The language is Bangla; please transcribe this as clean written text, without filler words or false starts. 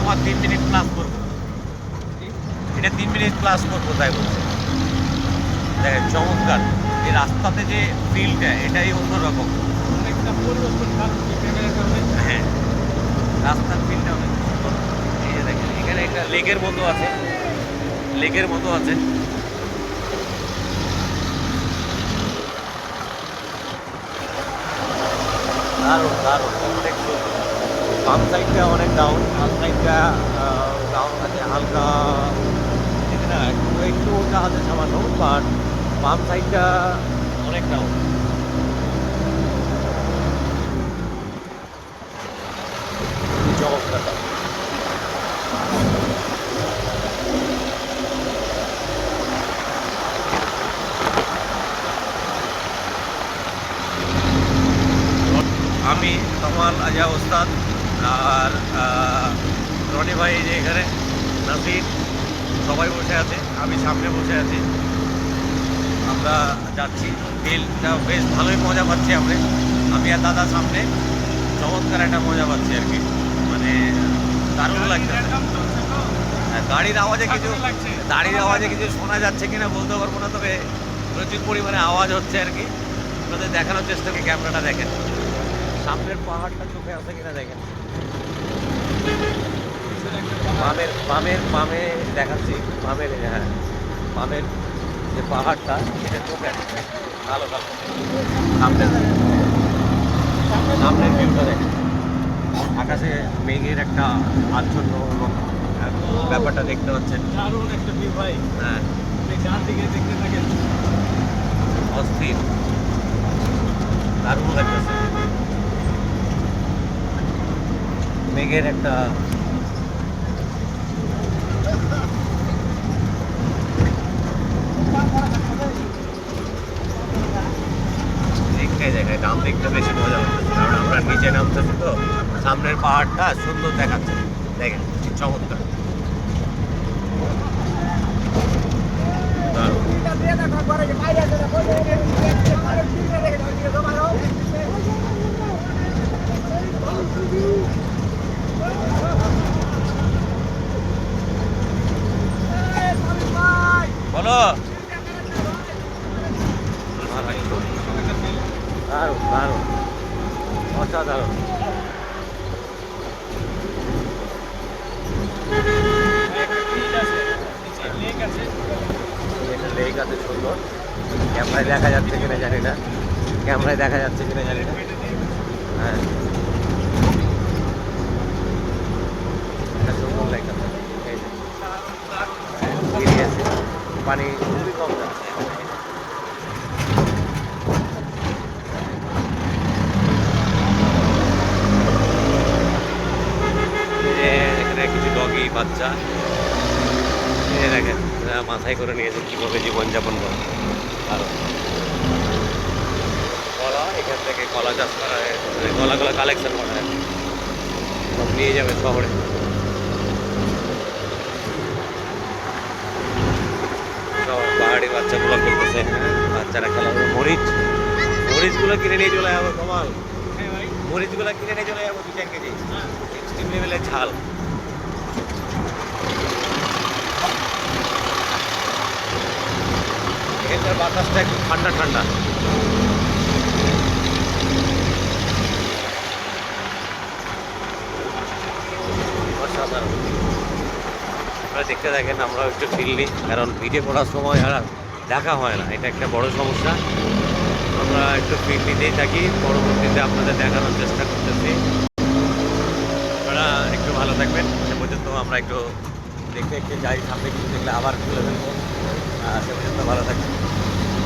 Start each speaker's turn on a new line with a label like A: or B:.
A: তোমার 3 মিনিট ক্লাস করবো, এটা 3 মিনিট ক্লাস করবো তাই বলছে। দেখেন চমৎকার, এই রাস্তাতে যে ফিলটা এটাই অন্যরকম। হ্যাঁ, রাস্তার ফিলটা অনেক সুন্দর। এই যে দেখেন এখানে একটা লেকের মতো আছে, লেকের মতো আছে। দারুণ দারুণ, অনেক সুন্দর। বাম সাইডটা অনেক ডাউন, বাম সাইডটা ডাউন আছে হালকা, না একটু একটু ওটা আছে সামান্য, বাট বাম সাইডটা অনেক ডাউন। চমৎকার। আমি তমাল আজা ওস্তাদ আর রনি ভাই যে এখানে নাসির সবাই বসে আছে, আমি সামনে বসে আছি। আমরা যাচ্ছি, বিলটা বেশ ভালোই মজা পাচ্ছি আমরা, আমি আর দাদা সামনে। চমৎকার একটা মজা পাচ্ছি আর কি, মানে দারুণ লাগছে। গাড়ির আওয়াজে কিছু শোনা যাচ্ছে কিনা বলতে পারবো না, তবে প্রচুর পরিমাণে আওয়াজ হচ্ছে আর কি। আপনাদের দেখানোর চেষ্টা করি, ক্যামেরাটা দেখেন সামনের পাহাড়টা চোখে আসে কিনা দেখেন। বামে দেখাচ্ছি, হ্যাঁ বামের যে পাহাড়টা সেটা চোখে আসছে কালো কালো। সামনের ভিউটা দেখেন, আকাশে মেঘের একটা আচ্ছন্ন এবং ব্যাপারটা দেখতে পাচ্ছেন।
B: দারুণ একটা ভিউ ভাই।
A: হ্যাঁ,
B: ডান দিকে দেখতে থাকেন,
A: অস্থির, দারুণ লাগতেছে। মেঘের একটা জায়গায় নাম দেখতে বেশি মজা হচ্ছে, কারণ আমরা নিচে নামতেছি তো, সামনের পাহাড়টা সুন্দর দেখাচ্ছে। দেখেন চমৎকার, বলো। দারুণ দারুণ, অসাধারণ। একটা লেক আছে সুন্দর, ক্যামেরায় দেখা যাচ্ছে কিনা জানি না, হ্যাঁ একটা সুন্দর লেক আছে, এই যে আছে, পানি খুবই কম যাচ্ছে। এখানে কিছু ডগি বাচ্চা দেখেন মাথায় করে নিয়েছে কীভাবে জীবনযাপন করে। আরও কলা, এখান থেকে কলা চাষ করা হয়, কলাগুলো কালেকশন করা হয়, সব নিয়ে যাবে শহরে। পাহাড়ি বাচ্চাগুলো খেলতেছে, বাচ্চারা খেলা হবে। মরিচগুলো কিনে নিয়ে চলে যাবো কমাল, মরিচগুলো কিনে নিয়ে চলে যাবো 2-4 কেজি, এক্সট্রিম লেভেলের ঝাল। এখানকার বাতাসটা একটু ঠান্ডা ঠান্ডা। অসাধারণ, আপনারা দেখতে থাকেন, আমরাও একটু ফিল নিই, কারণ ভিডিও করার সময় আর দেখা হয় না, এটা একটা বড় সমস্যা। আমরা একটু ফিল নিতেই থাকি, পরবর্তীতে আপনাদের দেখানোর চেষ্টা করতেছি। আপনারা একটু ভালো থাকবেন, সে পর্যন্ত আমরা একটু দেখতে যাই, সামনে কিছু দেখলে আবার খুলে ফেলবো। সে পর্যন্ত ভালো থাকবেন।